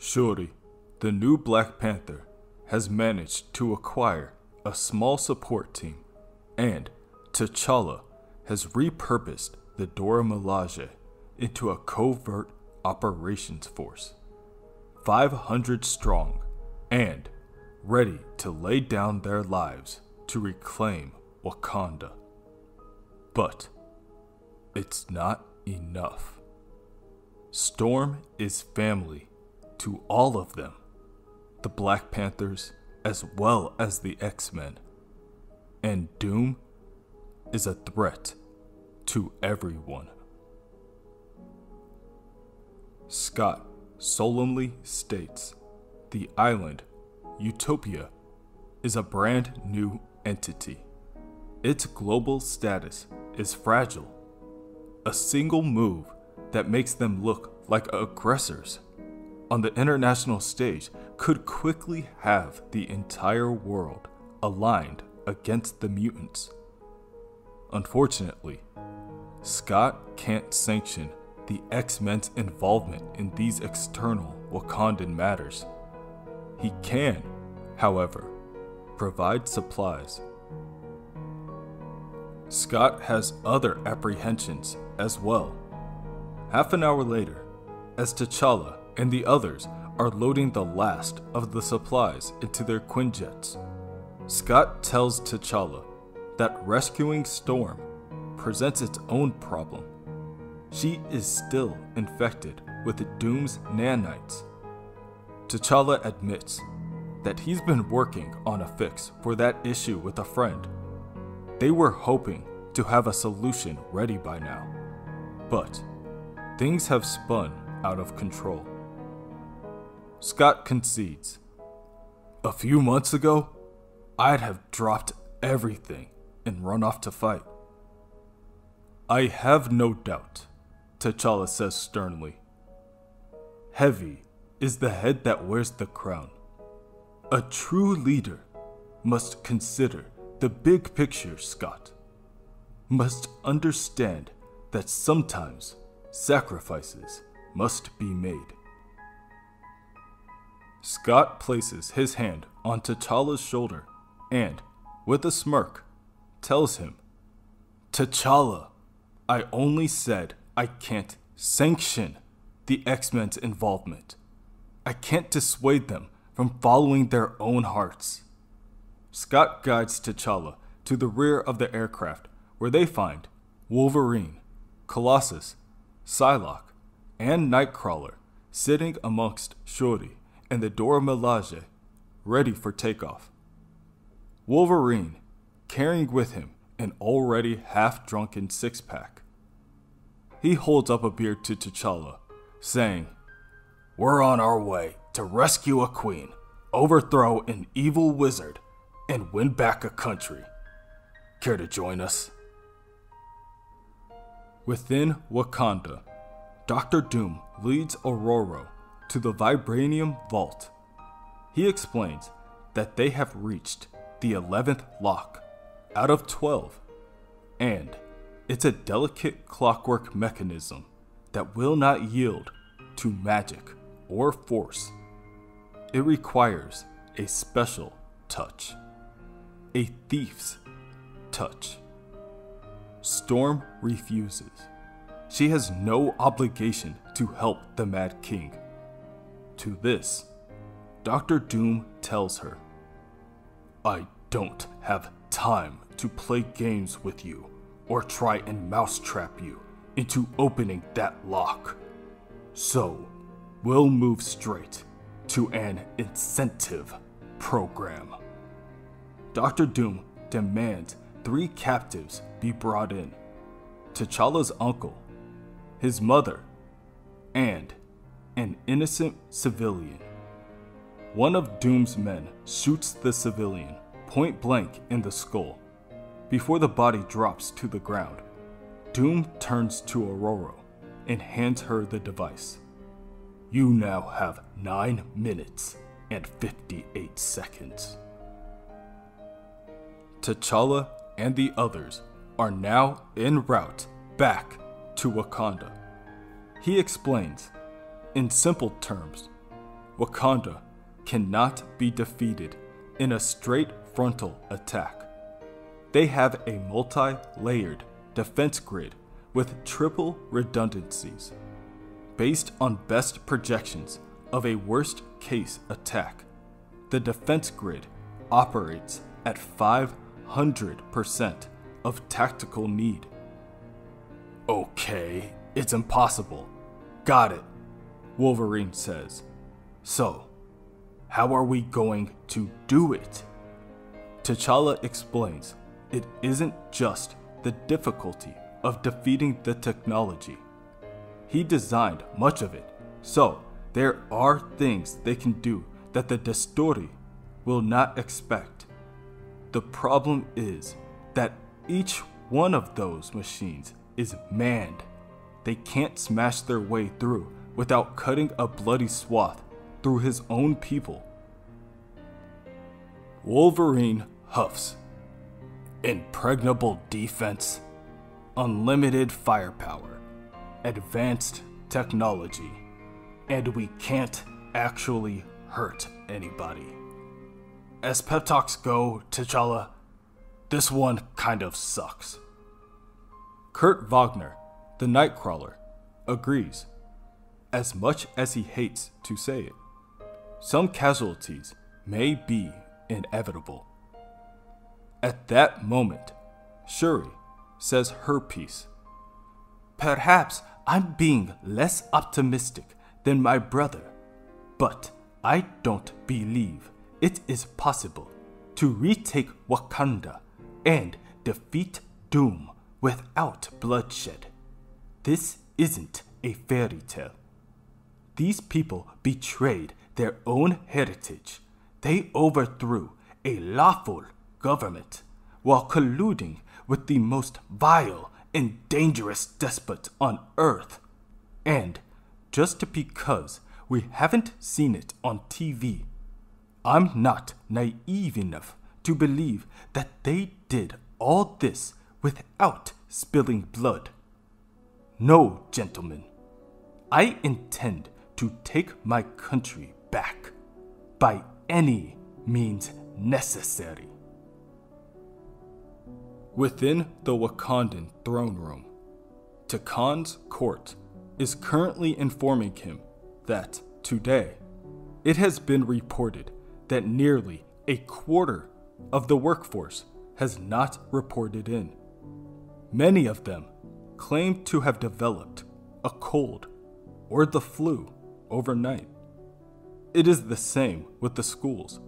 Shuri, the new Black Panther, has managed to acquire a small support team, and T'Challa has repurposed the Dora Milaje into a covert operations force, 500 strong, and ready to lay down their lives to reclaim Wakanda. But it's not enough. Storm is family to all of them, the Black Panthers as well as the X-Men, and Doom is a threat to everyone. Scot solemnly states the island, Utopia, is a brand new entity. Its global status is fragile. A single move that makes them look like aggressors on the international stage could quickly have the entire world aligned against the mutants. Unfortunately, Scot can't sanction the X-Men's involvement in these external Wakandan matters. He can, however, provide supplies. Scot has other apprehensions as well. Half an hour later, as T'Challa and the others are loading the last of the supplies into their Quinjets, Scot tells T'Challa that rescuing Storm presents its own problem. She is still infected with Doom's nanites. T'Challa admits that he's been working on a fix for that issue with a friend. They were hoping to have a solution ready by now, but things have spun out of control. Scot concedes. A few months ago, I'd have dropped everything and run off to fight. I have no doubt, T'Challa says sternly. Heavy is the head that wears the crown. A true leader must consider the big picture, Scot. Must understand that sometimes sacrifices must be made. Scot places his hand on T'Challa's shoulder and, with a smirk, tells him, T'Challa, I only said I can't sanction the X-Men's involvement. I can't dissuade them from following their own hearts. Scot guides T'Challa to the rear of the aircraft where they find Wolverine, Colossus, Psylocke, and Nightcrawler sitting amongst Shuri and the Dora Milaje, ready for takeoff. Wolverine carrying with him an already half-drunken six-pack. He holds up a beer to T'Challa, saying, We're on our way to rescue a queen, overthrow an evil wizard, and win back a country. Care to join us? Within Wakanda, Dr. Doom leads Aurora to the Vibranium Vault. He explains that they have reached the 11th lock out of 12, and it's a delicate clockwork mechanism that will not yield to magic or force. It requires a special touch, a thief's touch. Storm refuses. She has no obligation to help the Mad King. To this, Dr. Doom tells her, I don't have time to play games with you or try and mousetrap you into opening that lock. So, we'll move straight to an incentive program. Dr. Doom demands 3 captives be brought in. T'Challa's uncle, his mother, and an innocent civilian. One of Doom's men shoots the civilian point blank in the skull. Before the body drops to the ground, Doom turns to Aurora and hands her the device. You now have 9 minutes and 58 seconds. T'Challa and the others are now en route back to Wakanda. He explains, in simple terms, Wakanda cannot be defeated in a straight frontal attack. They have a multi-layered defense grid with triple redundancies. Based on best projections of a worst-case attack, the defense grid operates at 500% of tactical need. Okay, it's impossible. Got it, Wolverine says. So, how are we going to do it? T'Challa explains it isn't just the difficulty of defeating the technology. He designed much of it, so there are things they can do that the Destori will not expect. The problem is that each one of those machines is manned. They can't smash their way through without cutting a bloody swath through his own people. Wolverine huffs. Impregnable defense, unlimited firepower, advanced technology, and we can't actually hurt anybody. As pep talks go, T'Challa, this one kind of sucks. Kurt Wagner, the Nightcrawler, agrees, as much as he hates to say it. Some casualties may be inevitable. At that moment, Shuri says her piece. Perhaps I'm being less optimistic than my brother, but I don't believe it is possible to retake Wakanda and defeat Doom without bloodshed. This isn't a fairy tale. These people betrayed their own heritage. They overthrew a lawful government while colluding with the most vile and dangerous despot on earth. And just because we haven't seen it on TV, I'm not naive enough to believe that they did all this without spilling blood. No, gentlemen, I intend to take my country back by any means necessary. Within the Wakandan throne room, T'Khan's court is currently informing him that today it has been reported that nearly a quarter of the workforce has not reported in. Many of them claim to have developed a cold or the flu overnight. It is the same with the schools.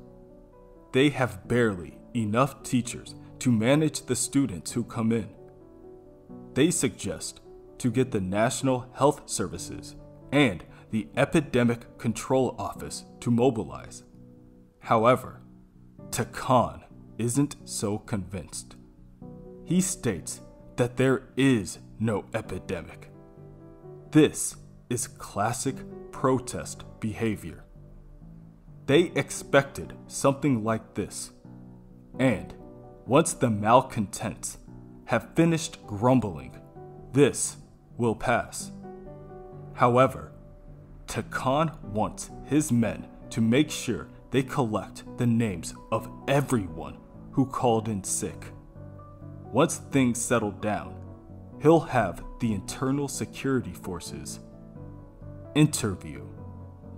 They have barely enough teachers to manage the students who come in. They suggest to get the National Health Services and the Epidemic Control Office to mobilize. However, T'Khan isn't so convinced. He states that there is no epidemic. This is classic protest behavior. They expected something like this, and once the malcontents have finished grumbling, this will pass. However, T'Khan wants his men to make sure they collect the names of everyone who called in sick. Once things settle down, he'll have the internal security forces interview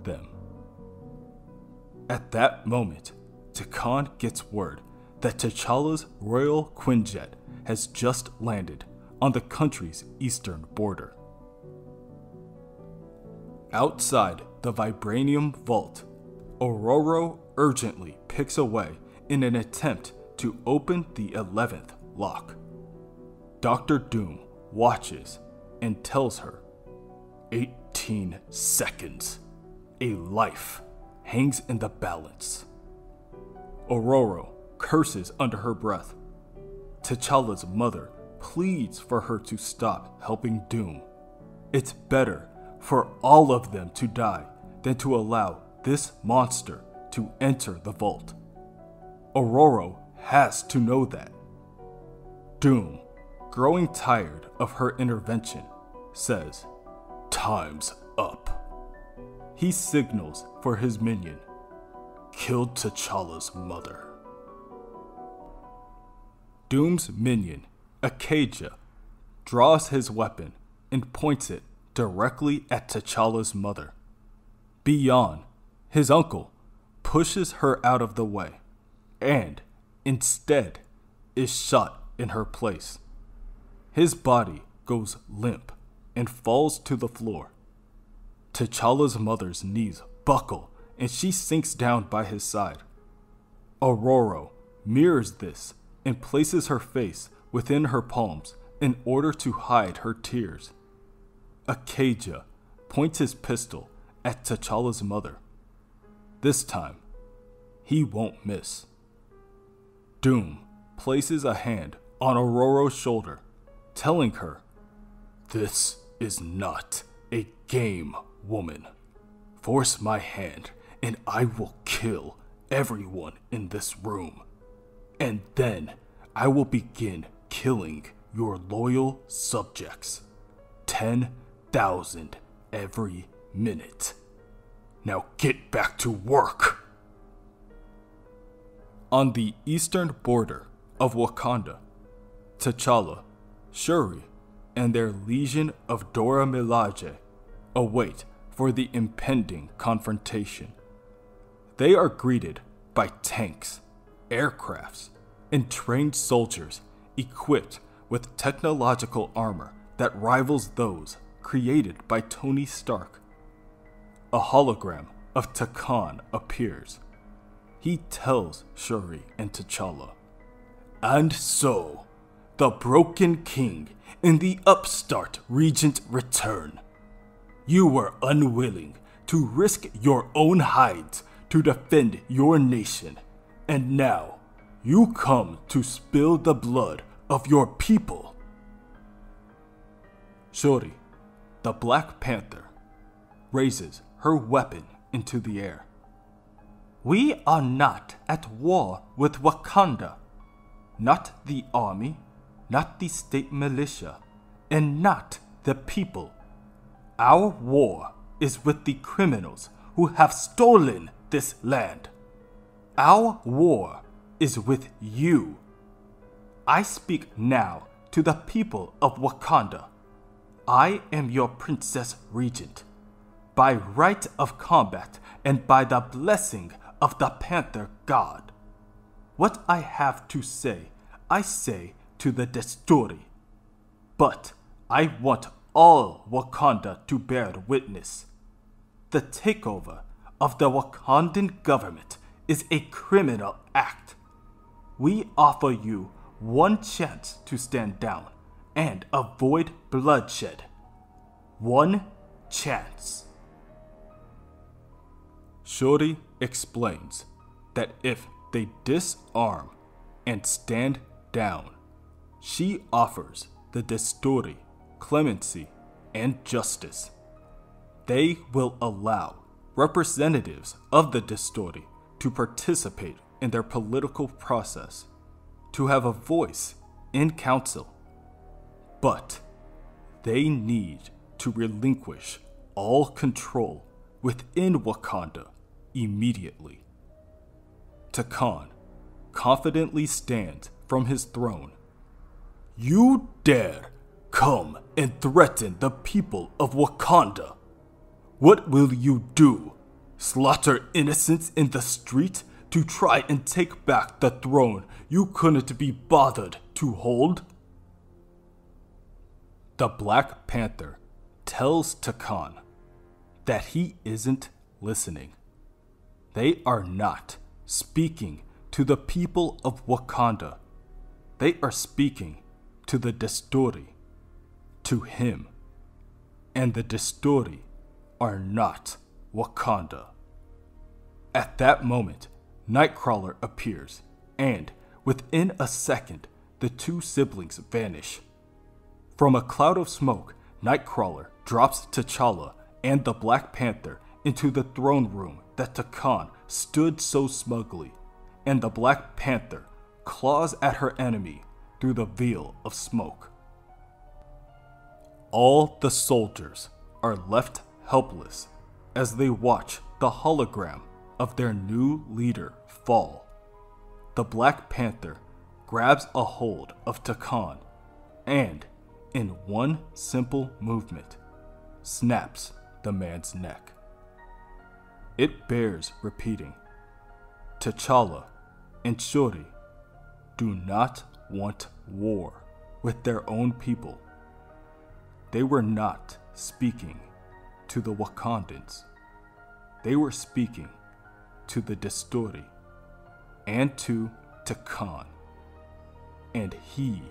them. At that moment, T'Khan gets word that T'Challa's Royal Quinjet has just landed on the country's eastern border. Outside the Vibranium Vault, Ororo urgently picks away in an attempt to open the 11th lock. Dr. Doom watches and tells her, 18 seconds. A life hangs in the balance. Ororo curses under her breath. T'Challa's mother pleads for her to stop helping Doom. It's better for all of them to die than to allow this monster to enter the vault. Ororo has to know that. Doom, growing tired of her intervention, says, "Time's up." he signals for his minion, killed T'Challa's mother. Doom's minion, Acadia, draws his weapon and points it directly at T'Challa's mother. Beyond, his uncle pushes her out of the way and, instead, is shot in her place. His body goes limp and falls to the floor. T'Challa's mother's knees buckle and she sinks down by his side. Aurora mirrors this and places her face within her palms in order to hide her tears. Acadia points his pistol at T'Challa's mother. This time, he won't miss. Doom places a hand on Aurora's shoulder, telling her, "This is not a game, woman. Force my hand and I will kill everyone in this room. And then I will begin killing your loyal subjects. 10,000 every minute. Now get back to work." On the eastern border of Wakanda, T'Challa, Shuri, and their legion of Dora Milaje await for the impending confrontation. They are greeted by tanks, aircrafts, and trained soldiers equipped with technological armor that rivals those created by Tony Stark. A hologram of T'Challa appears. He tells Shuri and T'Challa, "And so, the broken king and the upstart regent return. You were unwilling to risk your own hides to defend your nation, and now you come to spill the blood of your people." Shuri, the Black Panther, raises her weapon into the air. "We are not at war with Wakanda. Not the army, not the state militia, and not the people. Our war is with the criminals who have stolen this land. Our war is with you. I speak now to the people of Wakanda. I am your Princess Regent, by right of combat and by the blessing of the Panther God. What I have to say, I say to the Desturi. But I want all Wakanda to bear witness. The takeover of the Wakandan government is a criminal act. We offer you one chance to stand down and avoid bloodshed. One chance." Shuri explains that if they disarm and stand down, she offers the Desturi clemency and justice. They will allow representatives of the Desturi to participate in their political process, to have a voice in council. But they need to relinquish all control within Wakanda immediately. T'Challa confidently stands from his throne. "You dare come and threaten the people of Wakanda? What will you do? Slaughter innocents in the street to try and take back the throne you couldn't be bothered to hold?" The Black Panther tells T'Challa that he isn't listening. They are not speaking to the people of Wakanda. They are speaking to the Desturi, to him. And the Desturi are not Wakanda. At that moment, Nightcrawler appears, and within a second, the two siblings vanish. From a cloud of smoke, Nightcrawler drops T'Challa and the Black Panther into the throne room that T'Challa stood so smugly, and the Black Panther claws at her enemy through the veil of smoke. All the soldiers are left helpless as they watch the hologram of their new leader fall. The Black Panther grabs a hold of T'Challa and, in one simple movement, snaps the man's neck. It bears repeating, T'Challa and Shuri do not want war with their own people. They were not speaking to the Wakandans. They were speaking to the Distori and to T'Challa. And he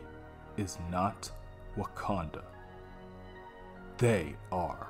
is not Wakanda. They are.